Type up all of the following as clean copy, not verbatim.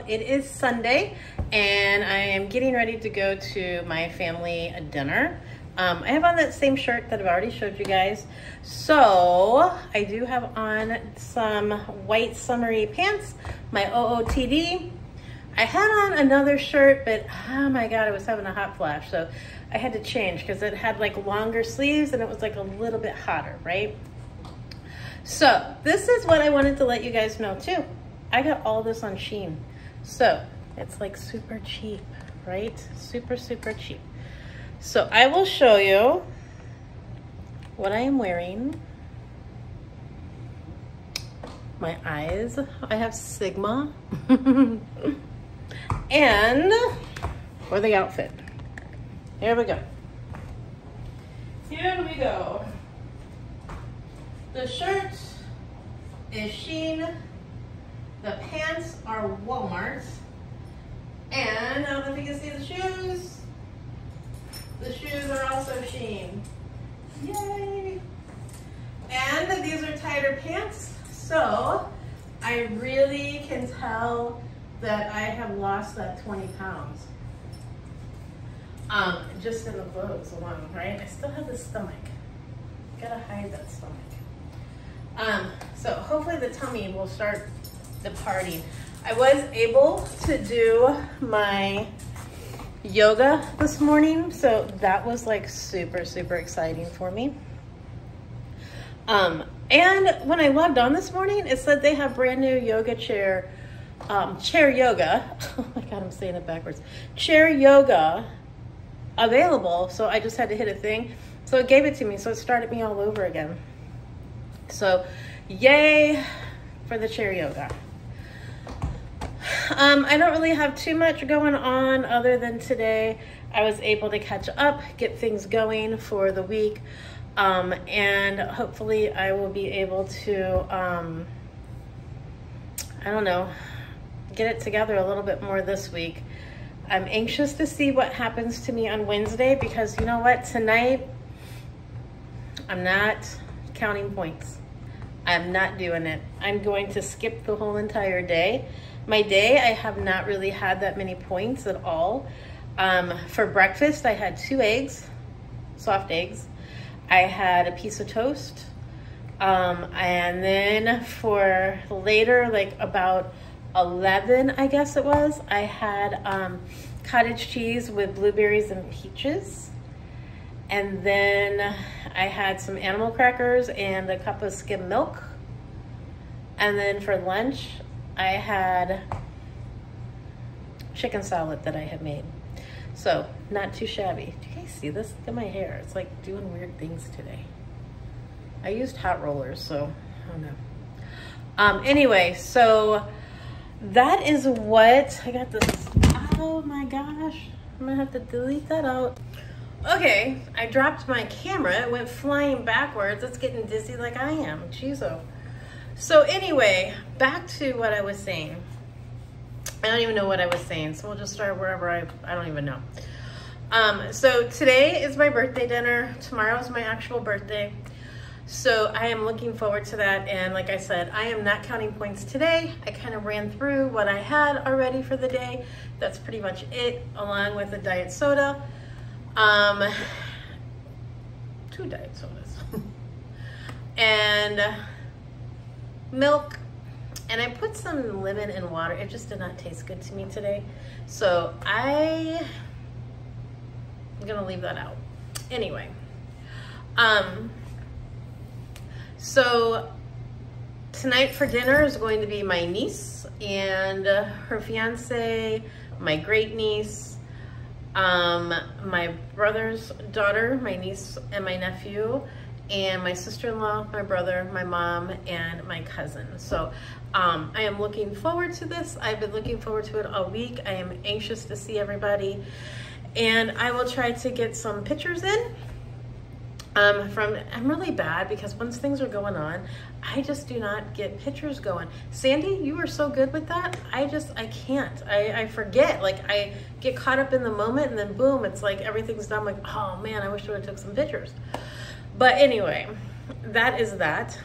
it is Sunday and I am getting ready to go to my family dinner. I have on that same shirt that I've already showed you guys. So I do have on some white summery pants, my OOTD. I had on another shirt, but oh my God, I was having a hot flash. So I had to change because it had like longer sleeves and it was like a little bit hotter, right? So this is what I wanted to let you guys know too. I got all this on Shein. So it's like super cheap, right? Super, super cheap. So I will show you what I am wearing. My eyes, I have Sigma. And for the outfit. Here we go. Here we go. The shirt is Shein. The pants are Walmart. And I don't know if you can see the shoes. The shoes are also Shein. Yay! And these are tighter pants. So I really can tell that I have lost that 20 pounds. Just in the clothes alone, right? I still have the stomach. Gotta hide that stomach. So hopefully the tummy will start departing. I was able to do my yoga this morning, so that was like super, super exciting for me. And when I logged on this morning, it said they have brand new yoga chair yoga. Oh my God, I'm saying it backwards. Chair yoga available. So I just had to hit a thing. So it gave it to me. So it started me all over again. So yay for the chair yoga. I don't really have too much going on other than today I was able to catch up, get things going for the week. And hopefully I will be able to, I don't know, get it together a little bit more this week. I'm anxious to see what happens to me on Wednesday because you know what, tonight I'm not counting points. I'm not doing it. I'm going to skip the whole entire day. My day, I have not really had that many points at all. For breakfast, I had 2 eggs, soft eggs. I had a piece of toast. And then for later, like about 11, I guess it was, I had cottage cheese with blueberries and peaches. And then I had some animal crackers and a cup of skim milk. And then for lunch, I had chicken salad that I had made. So not too shabby. Do you guys see this? Look at my hair. It's like doing weird things today. I used hot rollers, so I don't know. Anyway, so that is what I got this. Oh my gosh, I'm gonna have to delete that out. Okay, I dropped my camera. It went flying backwards. It's getting dizzy like I am. Jeez-o. So anyway, back to what I was saying. I don't even know what I was saying, so we'll just start wherever I don't even know. So today is my birthday dinner. Tomorrow is my actual birthday. So I am looking forward to that. And like I said, I am not counting points today. I kind of ran through what I had already for the day. That's pretty much it, along with a diet soda. 2 diet sodas. And milk. And I put some lemon in water. It just did not taste good to me today. So I'm gonna leave that out. Anyway. So tonight for dinner is going to be my niece and her fiance, my great niece, my brother's daughter, my niece and my nephew, and my sister-in-law, my brother, my mom, and my cousin. So I am looking forward to this. I've been looking forward to it all week. I am anxious to see everybody. And I will try to get some pictures in. I'm really bad because once things are going on, I just do not get pictures going. Sandy, you were so good with that. I can't. I forget. Like I get caught up in the moment and then boom, it's like everything's done. I'm like, oh man, I wish I would have took some pictures. But anyway, that is that.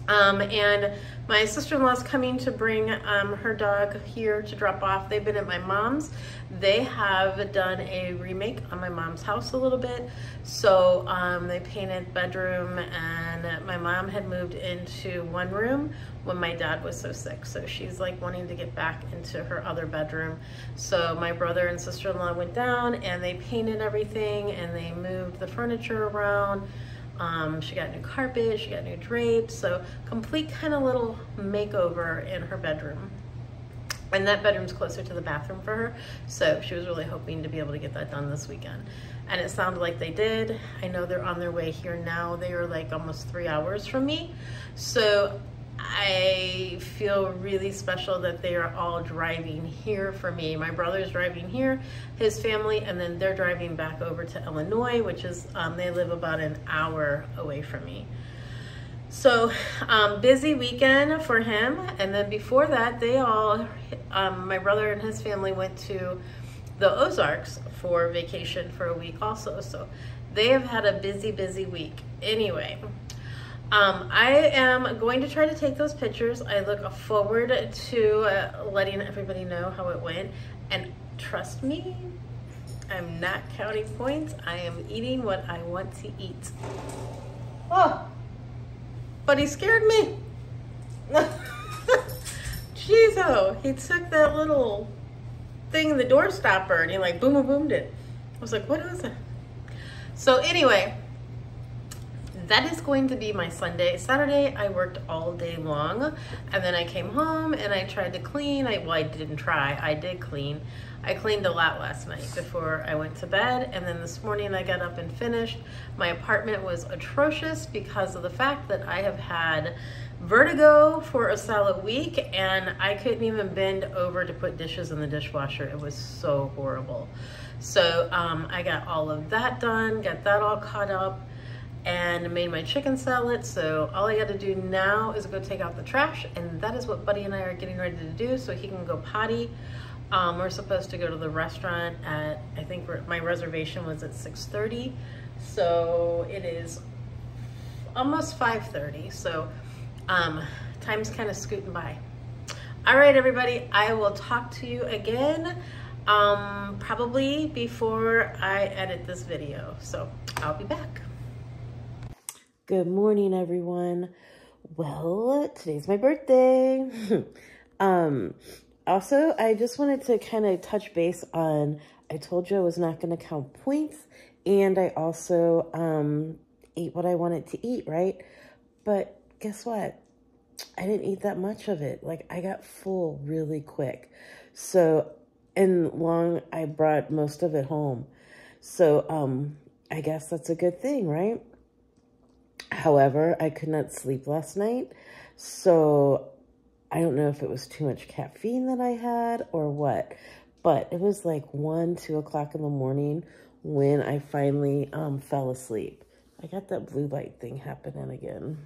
And my sister-in-law's coming to bring her dog here to drop off. They've been at my mom's. They have done a remake on my mom's house a little bit. So they painted bedroom, and my mom had moved into one room when my dad was so sick. So she's like wanting to get back into her other bedroom. So my brother and sister-in-law went down and they painted everything and they moved the furniture around. She got new carpet, she got new drapes, so complete kind of little makeover in her bedroom. And that bedroom's closer to the bathroom for her, so she was really hoping to be able to get that done this weekend. And it sounded like they did. I know they're on their way here now. They are like almost 3 hours from me. So I feel really special that they are all driving here for me. My brother's driving here, his family, and then they're driving back over to Illinois, which is, they live about an hour away from me. So busy weekend for him. And then before that, they all, my brother and his family went to the Ozarks for vacation for a week also. So they have had a busy, busy week. Anyway, I am going to try to take those pictures. I look forward to letting everybody know how it went. And trust me, I'm not counting points. I am eating what I want to eat. Oh, but he scared me. Jeez, oh, he took that little thing in the door stopper and he like boom, boom, boomed it. I was like, what is it? So anyway, that is going to be my Sunday. Saturday, I worked all day long, and then I came home and I tried to clean. Well, I didn't try, I did clean. I cleaned a lot last night before I went to bed, and then this morning I got up and finished. My apartment was atrocious because of the fact that I have had vertigo for a solid week, and I couldn't even bend over to put dishes in the dishwasher. It was so horrible. So I got all of that done, got that all caught up, and made my chicken salad. So all I got to do now is go take out the trash, and that is what Buddy and I are getting ready to do so he can go potty. We're supposed to go to the restaurant at, I think my reservation was at 6:30, so it is almost 5:30, so time's kind of scooting by. All right, everybody, I will talk to you again probably before I edit this video, so I'll be back. Good morning, everyone. Well, today's my birthday. Also, I just wanted to kind of touch base on, I told you I was not going to count points, and I also ate what I wanted to eat, right? But guess what? I didn't eat that much of it. Like, I got full really quick. So, I brought most of it home. So, I guess that's a good thing, right? However, I could not sleep last night, so I don't know if it was too much caffeine that I had or what, but it was like 1, 2 o'clock in the morning when I finally fell asleep. I got that blue light thing happening again.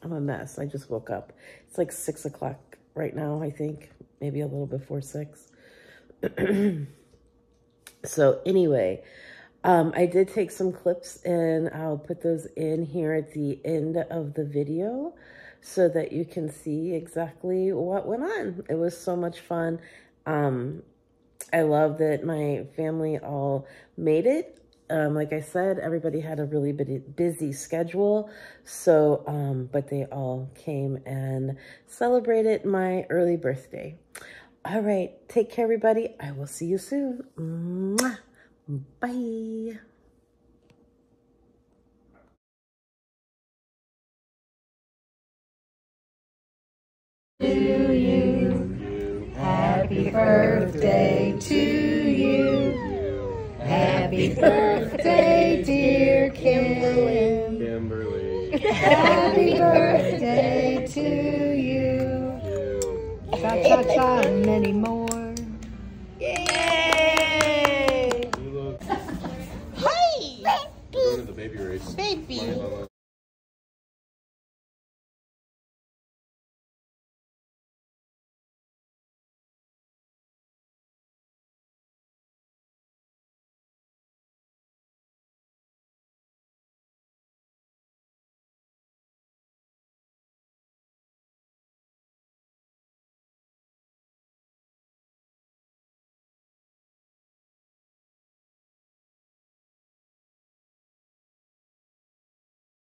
I'm a mess. I just woke up. It's like 6 o'clock right now, I think, maybe a little before 6. So anyway, I did take some clips and I'll put those in here at the end of the video so that you can see exactly what went on. It was so much fun. I love that my family all made it. Like I said, everybody had a really busy schedule. So, but they all came and celebrated my early birthday. All right, take care, everybody. I will see you soon. Mwah. Bye. To you, happy birthday to you. Happy birthday, dear Kimberly. Happy birthday to you. Cha-cha-cha and many more. Yay! Hey! We're going to the baby race. Baby!